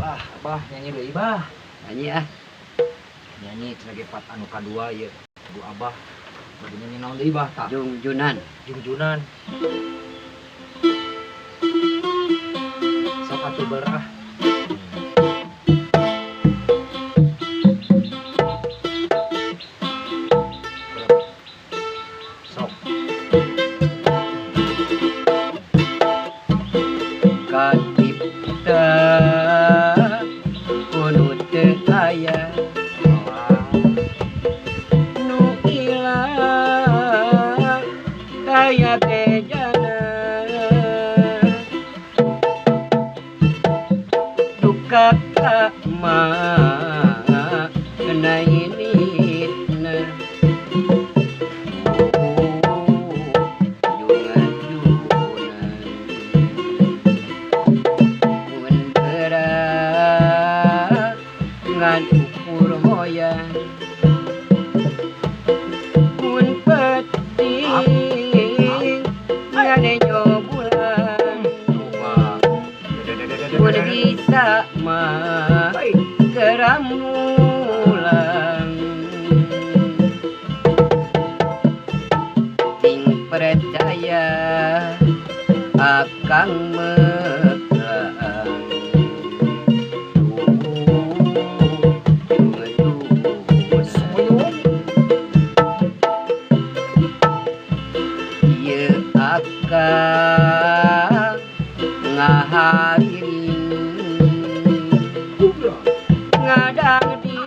Bah nyanyi deui bah. Nyanyi ah. Nyanyi sebagai part anu kadua ieu. Lagu Abah. Lagu nyanyi naon deui bah tah? Jungjunan. Jungjunan. Sok atuh beurah. Sok. Kadipta kudu teu aya nu ilang kaya tejana duka kama kena initna ngan ukur moyang kun peting ngane nyobulan kun bisa mah keramulang ting percaya akang akang ngahariring ngadang di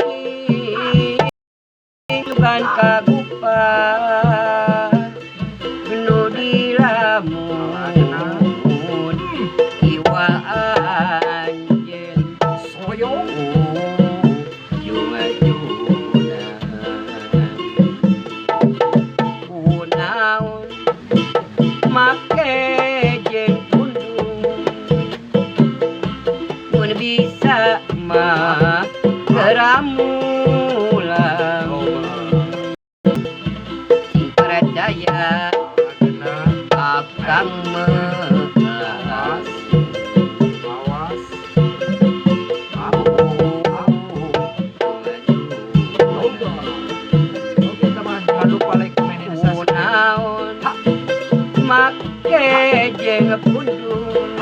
bukan kagupa nu dilamun iwa anjeun soyong junga-jungan kunaon make jeng pundung mun bisa mah keramulang sing percaya akang melas awas make jeng pundung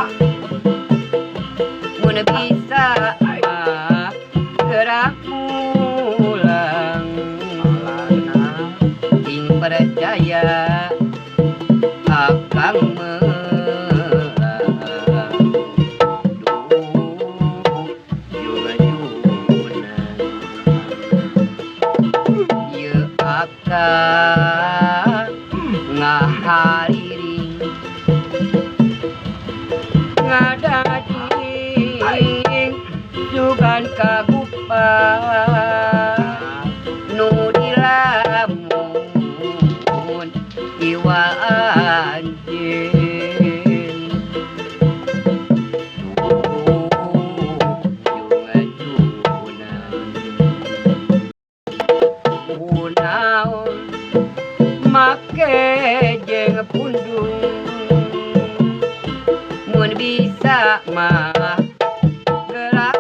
mun bisa mah gerak mulang sing percaya akang melang junga-jungan ieu akang ngahariring ngadading jugan kagupa nu dilamun iwa anjeun junga-jungan kunaon make jeng pundung mun bisa mah gerak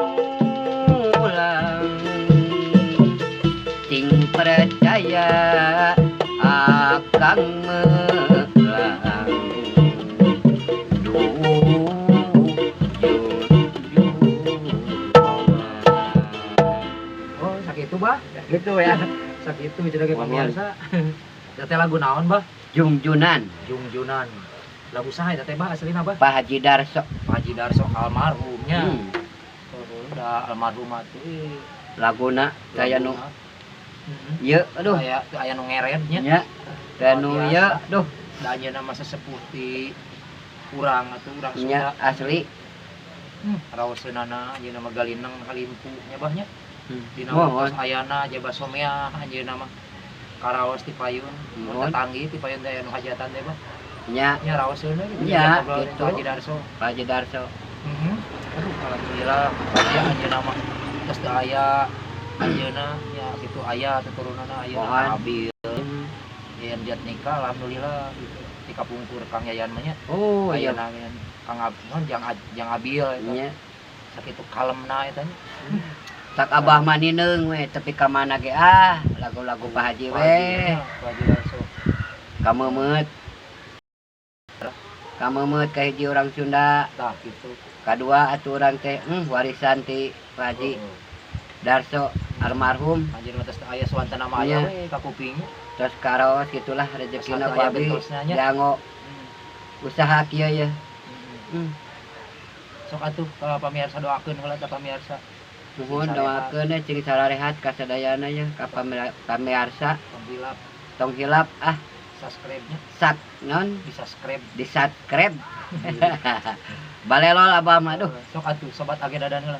mulang sing percaya akang melang Oh sakitu bah gitu ya. Sakitu jadi pemirsa. Teh lagu naon bah? Jungjunan. Jungjunan. Lagu saha eta teh bah aslina bah? Pak Haji Darso. Pak Haji Darso almarhumnya. Udah almarhum atuh. Laguna kaya nu ieu aduh aya nu ngerednya. Nya. Dan nu ieu duh da ayeuna mah sesepuh ti urang atuh urang nya Sunda. asli. Raoseunana ayeuna mah galineng kalimpu nya bahnya. Dina Oh, waktu ayana jaba somea ayeuna mah karaos ti payun, mun tetanggi ti payun teh anu hajatan teh bah. Nya raoseun we nya gitu. gitu. Haji Darso. Pak Haji Darso. Aduh alhamdulillah aya ayeuna mah geus teu aya ayeuna nya kitu aya tuturunana ayeuna abil. Yen jat nikah alhamdulillah gitu. Ti kapungkur Kang Yayan mah nya. Oh iya Ayeuna Kang Jang Abil eta. nya. sakitu kalemna eta nya. Tak abah manineng we tapi ka mana ge lagu-lagu Pak Haji we. Pak Haji Darso. Kamemet ka hiji orang Sunda. Tah kitu. Kadua atuh urang teh warisan ti Pak Haji Darso almarhum. Anjeun mah tos aya swantana mah aya we ka kuping. Terus karaos gitulah rezekina Aya Babi bentosna nya. dianggo usaha kieu ya. Sok atuh ka pamirsa doakeun heula ka pamirsa. Nuhun doakeun cing sararehat ka sadayana ya ka pamirsa tong hilap Subscribe-nya sak non di-subscribe. di subscribe. Balelol abah mah aduh. Sok atuh sobat Age Dadan heula.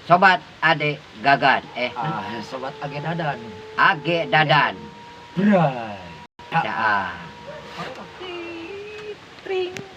Sobat Ade Gagan Sobat Age Dadan. Age Dadan. Bray. Ya. Tring.